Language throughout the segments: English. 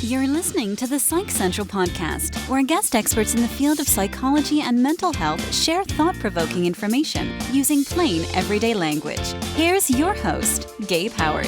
You're listening to the Psych Central podcast, where guest experts in the field of psychology and mental health share thought-provoking information using plain, everyday language. Here's your host, Gabe Howard.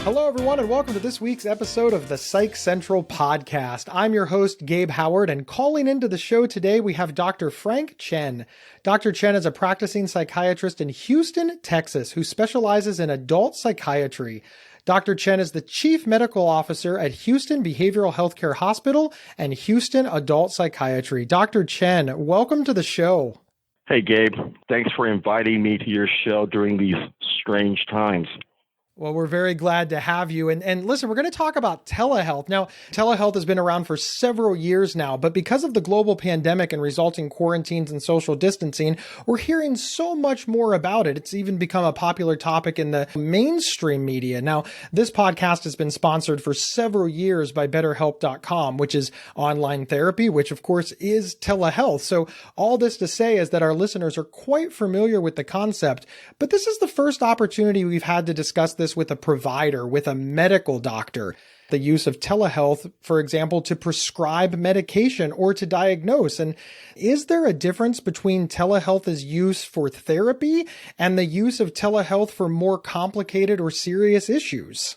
Hello, everyone, and welcome to this week's episode of the Psych Central podcast. I'm your host, Gabe Howard, and calling into the show today, we have Dr. Frank Chen. Dr. Chen is a practicing psychiatrist in Houston, Texas, who specializes in adult psychiatry. Dr. Chen is the Chief Medical Officer at Houston Behavioral Healthcare Hospital and Houston Adult Psychiatry. Dr. Chen, welcome to the show. Hey, Gabe. Thanks for inviting me to your show during these strange times. Well, we're very glad to have you. And listen, we're going to talk about telehealth. Now, telehealth has been around for several years now, but because of the global pandemic and resulting quarantines and social distancing, we're hearing so much more about it. It's even become a popular topic in the mainstream media. Now, this podcast has been sponsored for several years by BetterHelp.com, which is online therapy, which of course is telehealth. So all this to say is that our listeners are quite familiar with the concept, but this is the first opportunity we've had to discuss this with a provider, with a medical doctor. The use of telehealth, for example, to prescribe medication or to diagnose. And is there a difference between telehealth's use for therapy and the use of telehealth for more complicated or serious issues?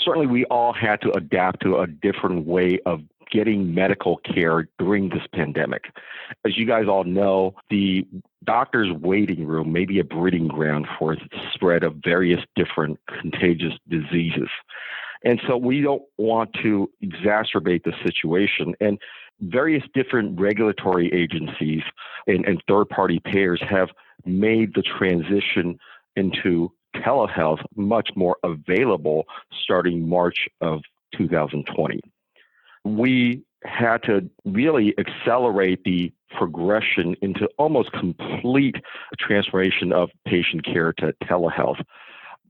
Certainly, we all had to adapt to a different way of getting medical care during this pandemic. As you guys all know, the doctor's waiting room may be a breeding ground for the spread of various different contagious diseases. And so we don't want to exacerbate the situation. And various different regulatory agencies and third-party payers have made the transition into telehealth much more available starting March of 2020. We had to really accelerate the progression into almost complete transformation of patient care to telehealth.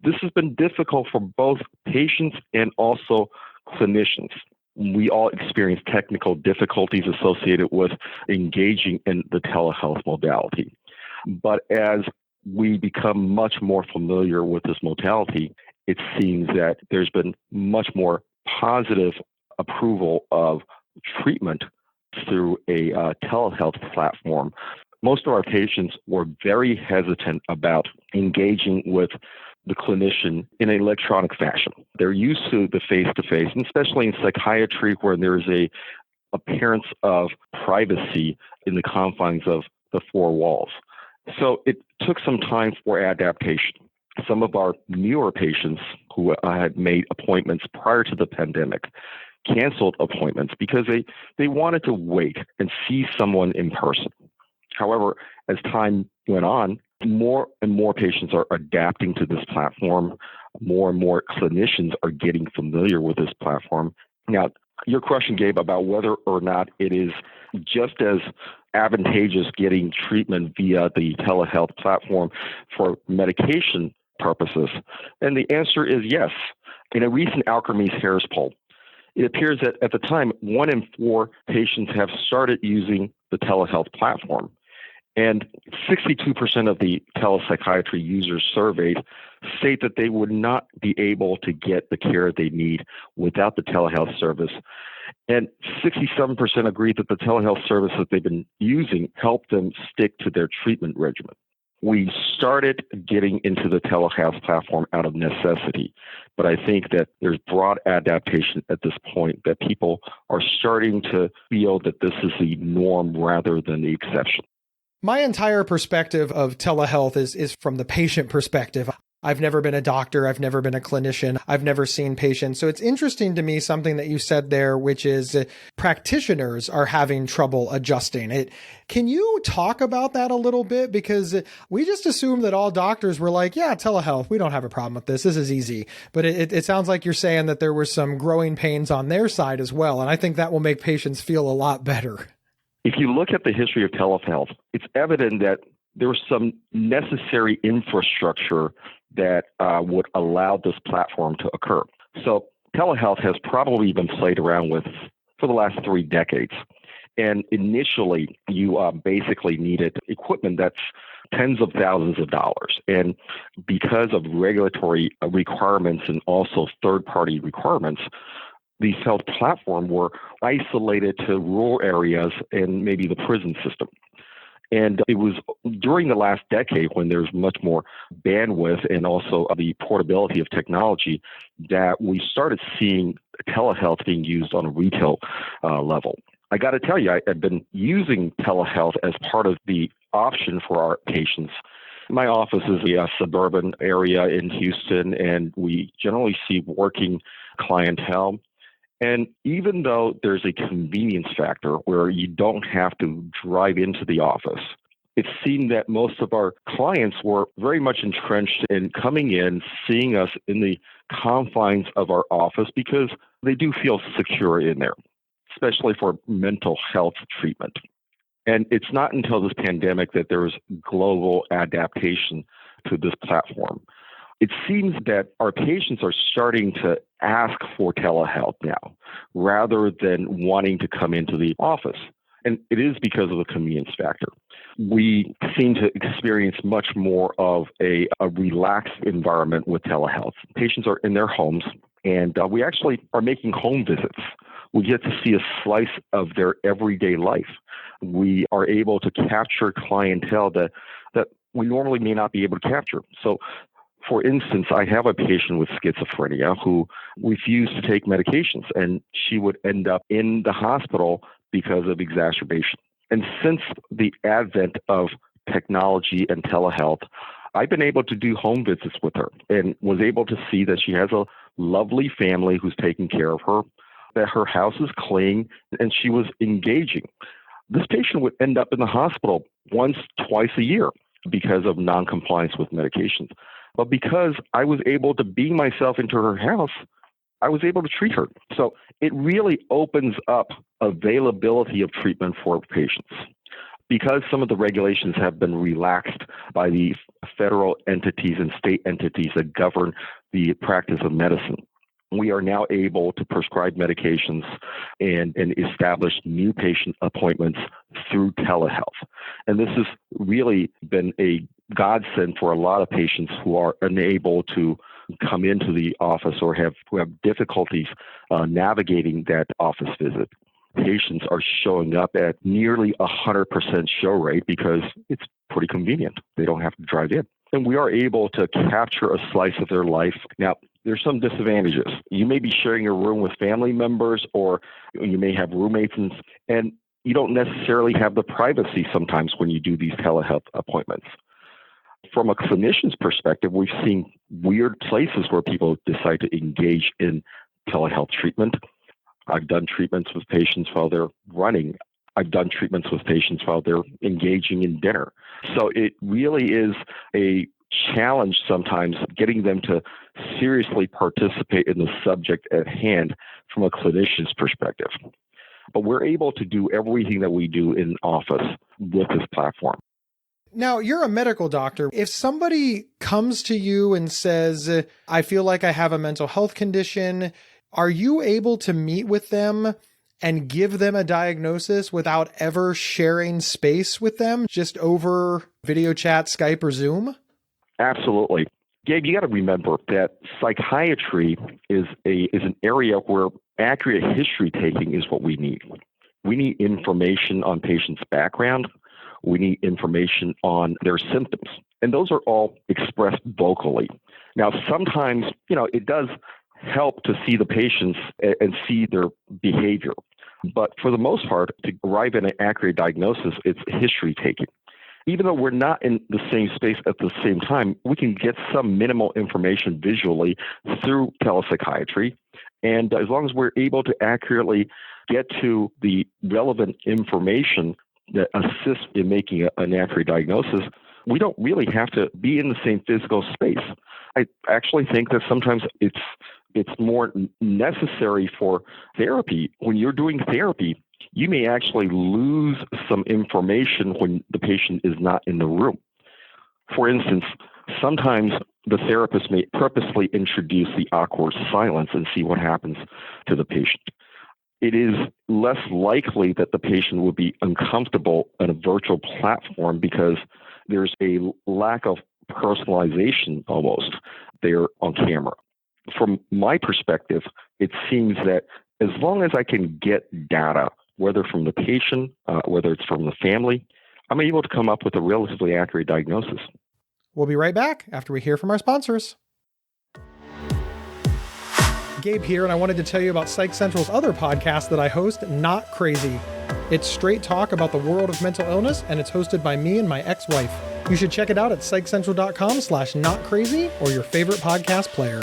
This has been difficult for both patients and also clinicians. We all experience technical difficulties associated with engaging in the telehealth modality. But as we become much more familiar with this modality, it seems that there's been much more positive approval of treatment through a telehealth platform. Most of our patients were very hesitant about engaging with the clinician in an electronic fashion. They're used to the face-to-face, and especially in psychiatry where there's a appearance of privacy in the confines of the four walls. So it took some time for adaptation. Some of our newer patients who had made appointments prior to the pandemic canceled appointments because they wanted to wait and see someone in person. However, as time went on, more and more patients are adapting to this platform. More and more clinicians are getting familiar with this platform. Now, your question, Gabe, about whether or not it is just as advantageous getting treatment via the telehealth platform for medication purposes, and the answer is yes. In a recent Alkermes-Harris poll, it appears that at the time, 1 in 4 patients have started using the telehealth platform. And 62% of the telepsychiatry users surveyed state that they would not be able to get the care they need without the telehealth service. And 67% agree that the telehealth service that they've been using helped them stick to their treatment regimen. We started getting into the telehealth platform out of necessity, but I think that there's broad adaptation at this point, that people are starting to feel that this is the norm rather than the exception. My entire perspective of telehealth is from the patient perspective. I've never been a doctor. I've never been a clinician. I've never seen patients. So it's interesting to me, something that you said there, which is practitioners are having trouble adjusting it. Can you talk about that a little bit? Because we just assumed that all doctors were like, yeah, telehealth, we don't have a problem with this. This is easy. But it sounds like you're saying that there were some growing pains on their side as well. And I think that will make patients feel a lot better. If you look at the history of telehealth, it's evident that there was some necessary infrastructure that would allow this platform to occur. So telehealth has probably been played around with for the last 3 decades. And initially, you basically needed equipment that's tens of thousands of dollars. And because of regulatory requirements and also third-party requirements, these health platforms were isolated to rural areas and maybe the prison system. And it was during the last decade when there's much more bandwidth and also the portability of technology that we started seeing telehealth being used on a retail level. I got to tell you, I've been using telehealth as part of the option for our patients. My office is a suburban area in Houston, and we generally see working clientele. And even though there's a convenience factor where you don't have to drive into the office, it seemed that most of our clients were very much entrenched in coming in, seeing us in the confines of our office because they do feel secure in there, especially for mental health treatment. And it's not until this pandemic that there was global adaptation to this platform. It seems that our patients are starting to ask for telehealth now rather than wanting to come into the office. And it is because of the convenience factor. We seem to experience much more of a relaxed environment with telehealth. Patients are in their homes, and we actually are making home visits. We get to see a slice of their everyday life. We are able to capture clientele that we normally may not be able to capture. So, for instance, I have a patient with schizophrenia who refused to take medications, and she would end up in the hospital because of exacerbation. And since the advent of technology and telehealth, I've been able to do home visits with her and was able to see that she has a lovely family who's taking care of her, that her house is clean, and she was engaging. This patient would end up in the hospital once, twice a year because of noncompliance with medications. But because I was able to beam myself into her house, I was able to treat her. So it really opens up availability of treatment for patients. Because some of the regulations have been relaxed by the federal entities and state entities that govern the practice of medicine, we are now able to prescribe medications and establish new patient appointments through telehealth. And this has really been a godsend for a lot of patients who are unable to come into the office or who have difficulties navigating that office visit. Patients are showing up at nearly 100% show rate because it's pretty convenient. They don't have to drive in. And we are able to capture a slice of their life. Now, there's some disadvantages. You may be sharing a room with family members, or you may have roommates, and you don't necessarily have the privacy sometimes when you do these telehealth appointments. From a clinician's perspective, we've seen weird places where people decide to engage in telehealth treatment. I've done treatments with patients while they're running. I've done treatments with patients while they're engaging in dinner. So it really is a challenge sometimes getting them to seriously participate in the subject at hand from a clinician's perspective. But we're able to do everything that we do in office with this platform. Now, you're a medical doctor. If somebody comes to you and says, I feel like I have a mental health condition, are you able to meet with them and give them a diagnosis without ever sharing space with them, just over video chat, Skype, or Zoom? Absolutely. Gabe, you got to remember that psychiatry is an area where accurate history taking is what we need. We need information on patients' background. We need information on their symptoms. And those are all expressed vocally. Now, sometimes, it does help to see the patients and see their behavior. But for the most part, to arrive at an accurate diagnosis, it's history taking. Even though we're not in the same space at the same time, we can get some minimal information visually through telepsychiatry. And as long as we're able to accurately get to the relevant information that assists in making an accurate diagnosis, we don't really have to be in the same physical space. I actually think that sometimes it's more necessary for therapy. When you're doing therapy, you may actually lose some information when the patient is not in the room. For instance, sometimes the therapist may purposely introduce the awkward silence and see what happens to the patient. It is less likely that the patient will be uncomfortable on a virtual platform because there's a lack of personalization almost there on camera. From my perspective, it seems that as long as I can get data, whether from the patient, whether it's from the family, I'm able to come up with a relatively accurate diagnosis. We'll be right back after we hear from our sponsors. Gabe here, and I wanted to tell you about Psych Central's other podcast that I host, Not Crazy. It's straight talk about the world of mental illness, and it's hosted by me and my ex-wife. You should check it out at psychcentral.com/notcrazy or your favorite podcast player.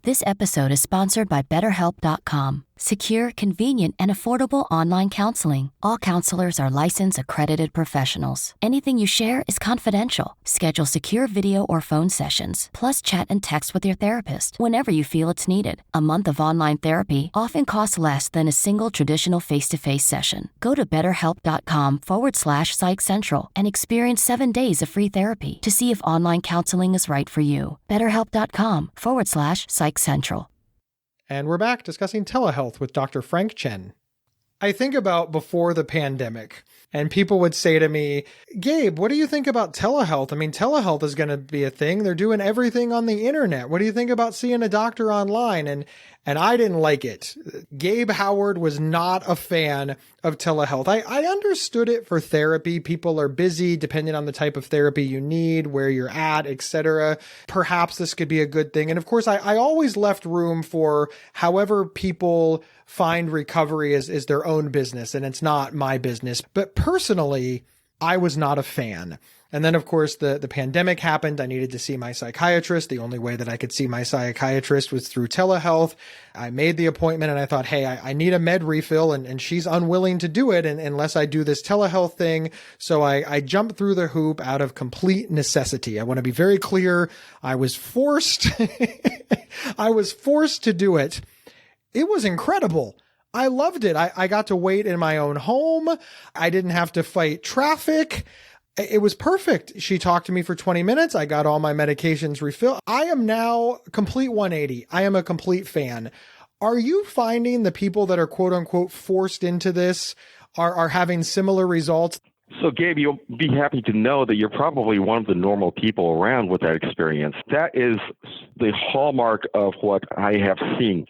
This episode is sponsored by BetterHelp.com. Secure, convenient, and affordable online counseling. All counselors are licensed, accredited professionals. Anything you share is confidential. Schedule secure video or phone sessions, plus chat and text with your therapist whenever you feel it's needed. A month of online therapy often costs less than a single traditional face-to-face session. Go to BetterHelp.com/PsychCentral and experience 7 days of free therapy to see if online counseling is right for you. BetterHelp.com/PsychCentral. And we're back discussing telehealth with Dr. Frank Chen. I think about before the pandemic, and people would say to me, Gabe, what do you think about telehealth? I mean, telehealth is going to be a thing. They're doing everything on the internet. What do you think about seeing a doctor online? And I didn't like it. Gabe Howard was not a fan of telehealth. I understood it for therapy. People are busy depending on the type of therapy you need, where you're at, etc. Perhaps this could be a good thing. And of course, I always left room for however people find recovery is their own business, and it's not my business. But personally, I was not a fan. And then, of course, the pandemic happened. I needed to see my psychiatrist. The only way that I could see my psychiatrist was through telehealth. I made the appointment and I thought, hey, I need a med refill, and she's unwilling to do it unless I do this telehealth thing. So I jumped through the hoop out of complete necessity. I want to be very clear. I was forced. I was forced to do it. It was incredible. I loved it. I got to wait in my own home. I didn't have to fight traffic. It was perfect. She talked to me for 20 minutes. I got all my medications refilled. I am now complete 180. I am a complete fan. Are you finding the people that are quote unquote forced into this are having similar results? So, Gabe, you'll be happy to know that you're probably one of the normal people around with that experience. That is the hallmark of what I have seen.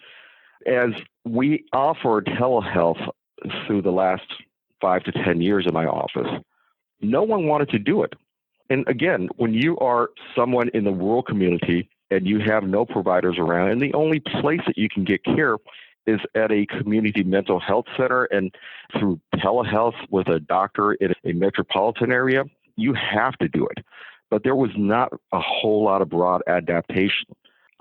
As we offer telehealth through the last 5 to 10 years in my office, no one wanted to do it. And again, when you are someone in the rural community and you have no providers around, and the only place that you can get care is at a community mental health center and through telehealth with a doctor in a metropolitan area, you have to do it. But there was not a whole lot of broad adaptation.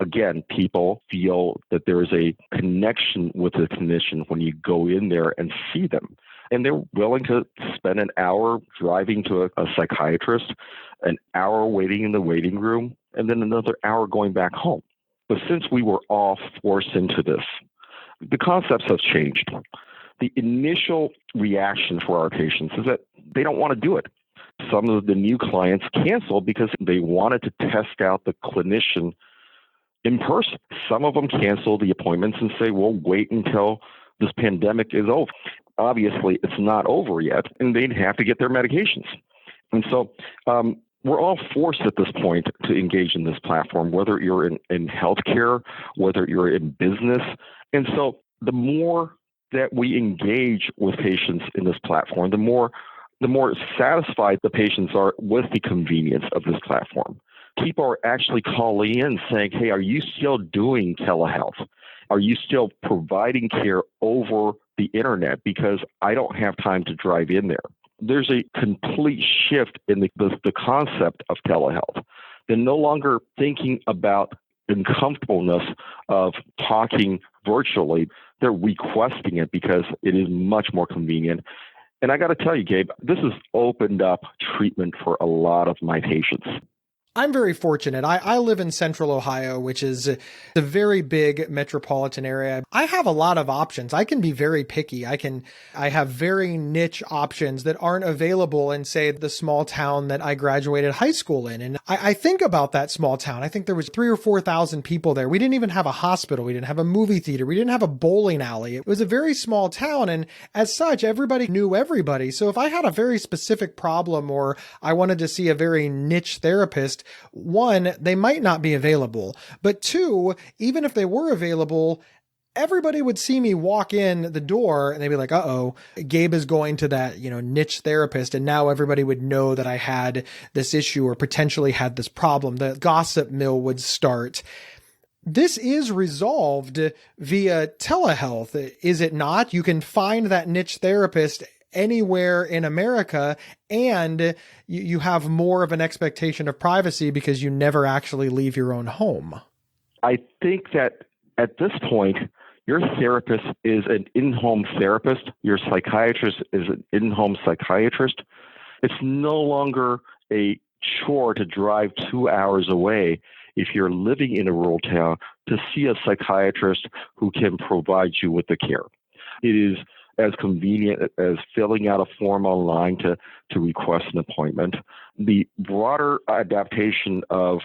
Again, people feel that there is a connection with the clinician when you go in there and see them. And they're willing to spend an hour driving to a psychiatrist, an hour waiting in the waiting room, and then another hour going back home. But since we were all forced into this, the concepts have changed. The initial reaction for our patients is that they don't want to do it. Some of the new clients canceled because they wanted to test out the clinician in person. Some of them cancel the appointments and say, well, wait until this pandemic is over. Obviously, it's not over yet, and they'd have to get their medications. And so we're all forced at this point to engage in this platform, whether you're in healthcare, whether you're in business. And so the more that we engage with patients in this platform, the more satisfied the patients are with the convenience of this platform. People are actually calling in saying, hey, are you still doing telehealth? Are you still providing care over the internet? Because I don't have time to drive in there. There's a complete shift in the concept of telehealth. They're no longer thinking about the uncomfortableness of talking virtually. They're requesting it because it is much more convenient. And I got to tell you, Gabe, this has opened up treatment for a lot of my patients. I'm very fortunate. I live in central Ohio, which is a very big metropolitan area. I have a lot of options. I can be very picky. I have very niche options that aren't available in, say, the small town that I graduated high school in. And I think about that small town. I think there was 3,000 or 4,000 people there. We didn't even have a hospital. We didn't have a movie theater. We didn't have a bowling alley. It was a very small town. And as such, everybody knew everybody. So if I had a very specific problem or I wanted to see a very niche therapist, one, they might not be available, but two, even if they were available, everybody would see me walk in the door and they'd be like, uh-oh, Gabe is going to that, niche therapist. And now everybody would know that I had this issue or potentially had this problem. The gossip mill would start. This is resolved via telehealth, is it not? You can find that niche therapist anywhere in America, and you have more of an expectation of privacy because you never actually leave your own home. I think that at this point, your therapist is an in-home therapist. Your psychiatrist is an in-home psychiatrist. It's no longer a chore to drive 2 hours away if you're living in a rural town to see a psychiatrist who can provide you with the care. It is as convenient as filling out a form online to request an appointment. The broader adaptation of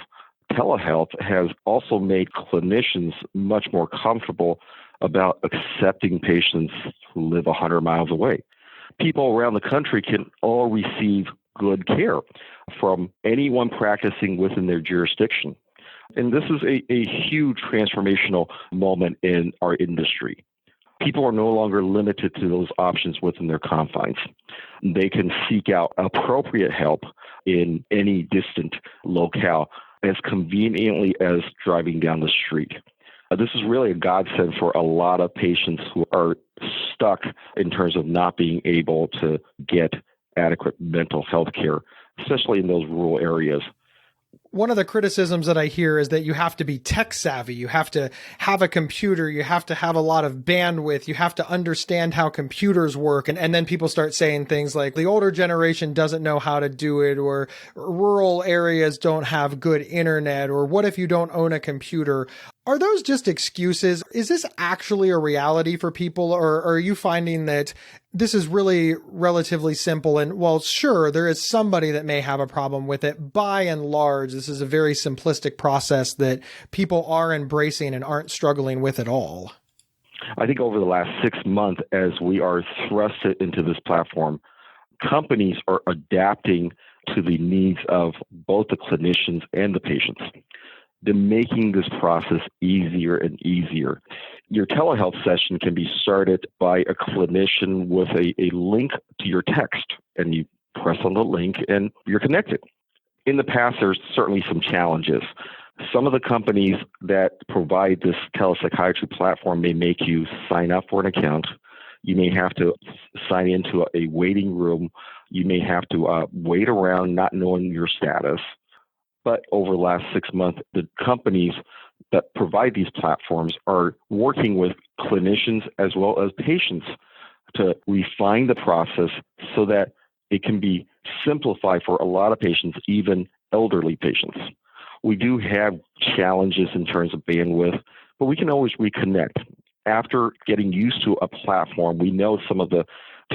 telehealth has also made clinicians much more comfortable about accepting patients who live 100 miles away. People around the country can all receive good care from anyone practicing within their jurisdiction. And this is a huge transformational moment in our industry. People are no longer limited to those options within their confines. They can seek out appropriate help in any distant locale as conveniently as driving down the street. This is really a godsend for a lot of patients who are stuck in terms of not being able to get adequate mental health care, especially in those rural areas. One of the criticisms that I hear is that you have to be tech savvy. You have to have a computer. You have to have a lot of bandwidth. You have to understand how computers work. And then people start saying things like the older generation doesn't know how to do it, or rural areas don't have good internet, or what if you don't own a computer? Are those just excuses? Is this actually a reality for people, or are you finding that this is really relatively simple? And while sure, there is somebody that may have a problem with it, by and large, this is a very simplistic process that people are embracing and aren't struggling with at all. I think over the last 6 months, as we are thrusted into this platform, companies are adapting to the needs of both the clinicians and the patients. They're making this process easier and easier. Your telehealth session can be started by a clinician with a link to your text, and you press on the link and you're connected. In the past, there's certainly some challenges. Some of the companies that provide this telepsychiatry platform may make you sign up for an account. You may have to sign into a waiting room. You may have to wait around not knowing your status. But over the last 6 months, the companies that provide these platforms are working with clinicians as well as patients to refine the process so that it can be simplified for a lot of patients, even elderly patients. We do have challenges in terms of bandwidth, but we can always reconnect. After getting used to a platform, we know some of the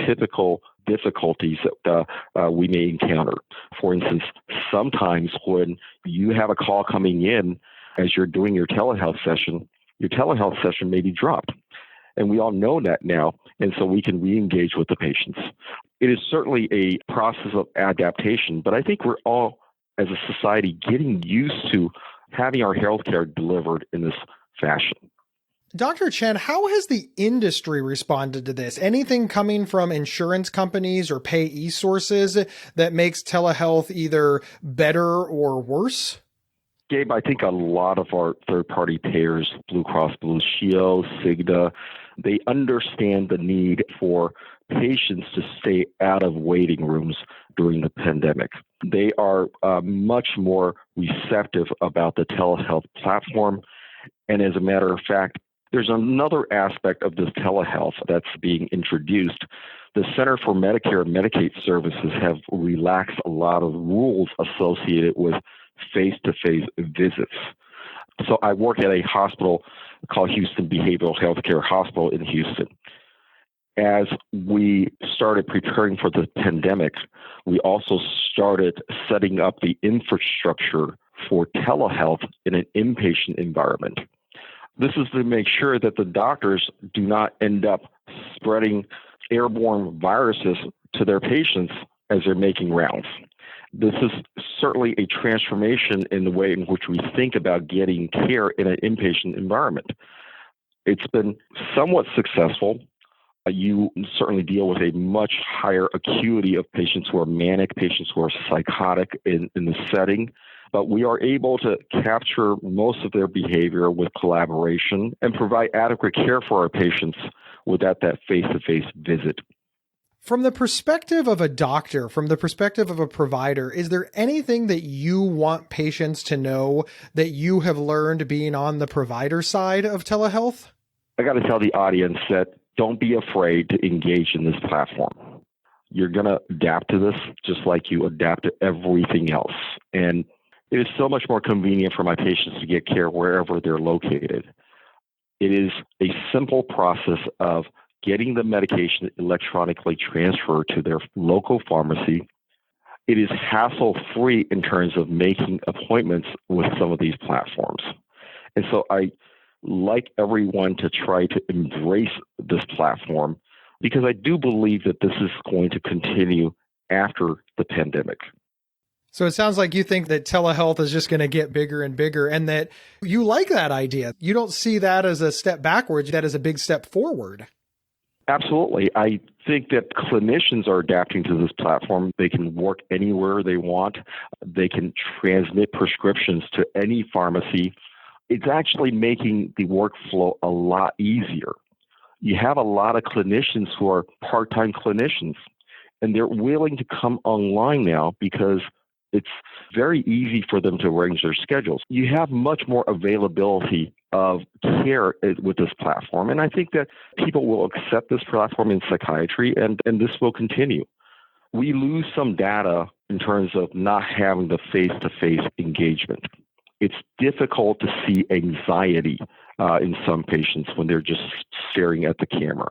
typical difficulties that we may encounter. For instance, sometimes when you have a call coming in as you're doing your telehealth session may be dropped. And we all know that now, and so we can re-engage with the patients. It is certainly a process of adaptation, but I think we're all, as a society, getting used to having our healthcare delivered in this fashion. Dr. Chen, how has the industry responded to this? Anything coming from insurance companies or payee sources that makes telehealth either better or worse? Gabe, I think a lot of our third-party payers, Blue Cross Blue Shield, Cigna, they understand the need for patients to stay out of waiting rooms during the pandemic. They are much more receptive about the telehealth platform. And as a matter of fact, there's another aspect of this telehealth that's being introduced. The Center for Medicare and Medicaid Services have relaxed a lot of rules associated with face-to-face visits. So I work at a hospital called Houston Behavioral Healthcare Hospital in Houston. As we started preparing for the pandemic, we also started setting up the infrastructure for telehealth in an inpatient environment. This is to make sure that the doctors do not end up spreading airborne viruses to their patients as they're making rounds. This is certainly a transformation in the way in which we think about getting care in an inpatient environment. It's been somewhat successful. You certainly deal with a much higher acuity of patients who are manic, patients who are psychotic in the setting. But we are able to capture most of their behavior with collaboration and provide adequate care for our patients without that face-to-face visit. From the perspective of a doctor, from the perspective of a provider, is there anything that you want patients to know that you have learned being on the provider side of telehealth? I got to tell the audience that don't be afraid to engage in this platform. You're going to adapt to this just like you adapt to everything else. And it is so much more convenient for my patients to get care wherever they're located. It is a simple process of getting the medication electronically transferred to their local pharmacy. It is hassle-free in terms of making appointments with some of these platforms. And so I like everyone to try to embrace this platform because I do believe that this is going to continue after the pandemic. So it sounds like you think that telehealth is just going to get bigger and bigger and that you like that idea. You don't see that as a step backwards, that is a big step forward. Absolutely. I think that clinicians are adapting to this platform. They can work anywhere they want. They can transmit prescriptions to any pharmacy. It's actually making the workflow a lot easier. You have a lot of clinicians who are part-time clinicians, and they're willing to come online now because it's very easy for them to arrange their schedules. You have much more availability of care with this platform, and I think that people will accept this platform in psychiatry, and this will continue. We lose some data in terms of not having the face-to-face engagement. It's difficult to see anxiety in some patients when they're just staring at the camera.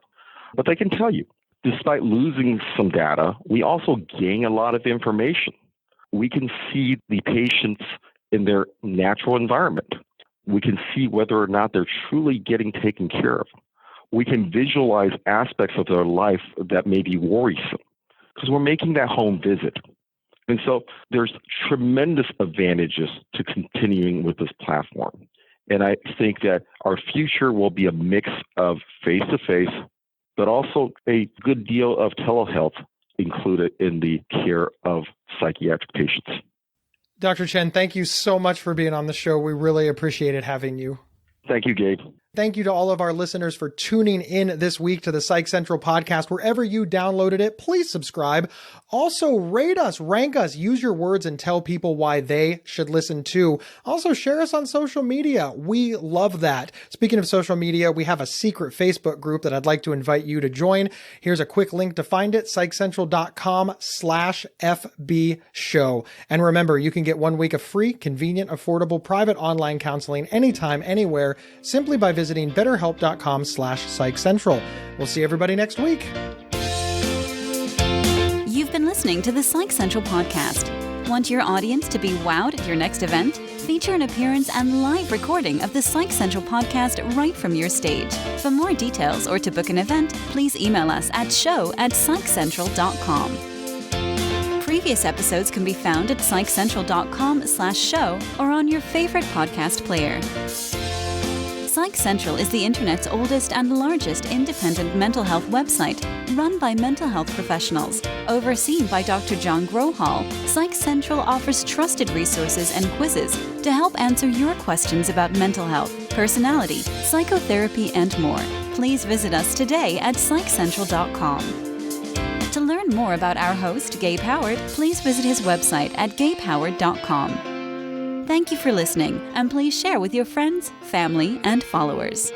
But I can tell you, despite losing some data, we also gain a lot of information. We can see the patients in their natural environment. We can see whether or not they're truly getting taken care of. We can visualize aspects of their life that may be worrisome because we're making that home visit. And so there's tremendous advantages to continuing with this platform. And I think that our future will be a mix of face-to-face, but also a good deal of telehealth included in the care of psychiatric patients. Dr. Chen, thank you so much for being on the show. We really appreciated having you. Thank you, Gabe. Thank you to all of our listeners for tuning in this week to the Psych Central podcast. Wherever you downloaded it, please subscribe. Also, rate us, rank us, use your words and tell people why they should listen too. Also, share us on social media. We love that. Speaking of social media, we have a secret Facebook group that I'd like to invite you to join. Here's a quick link to find it, psychcentral.com/FB show. And remember, you can get 1 week of free, convenient, affordable, private online counseling anytime, anywhere, simply by visiting betterhelp.com/psychcentral. We'll see everybody next week. You've been listening to the Psych Central podcast. Want your audience to be wowed at your next event? Feature an appearance and live recording of the Psych Central podcast right from your stage. For more details or to book an event, please email us at show@psychcentral.com. Previous episodes can be found at psychcentral.com/show or on your favorite podcast player. Psych Central is the internet's oldest and largest independent mental health website, run by mental health professionals. Overseen by Dr. John Grohall, Psych Central offers trusted resources and quizzes to help answer your questions about mental health, personality, psychotherapy, and more. Please visit us today at psychcentral.com. To learn more about our host, Gabe Howard, please visit his website at gabehoward.com. Thank you for listening, and please share with your friends, family, and followers.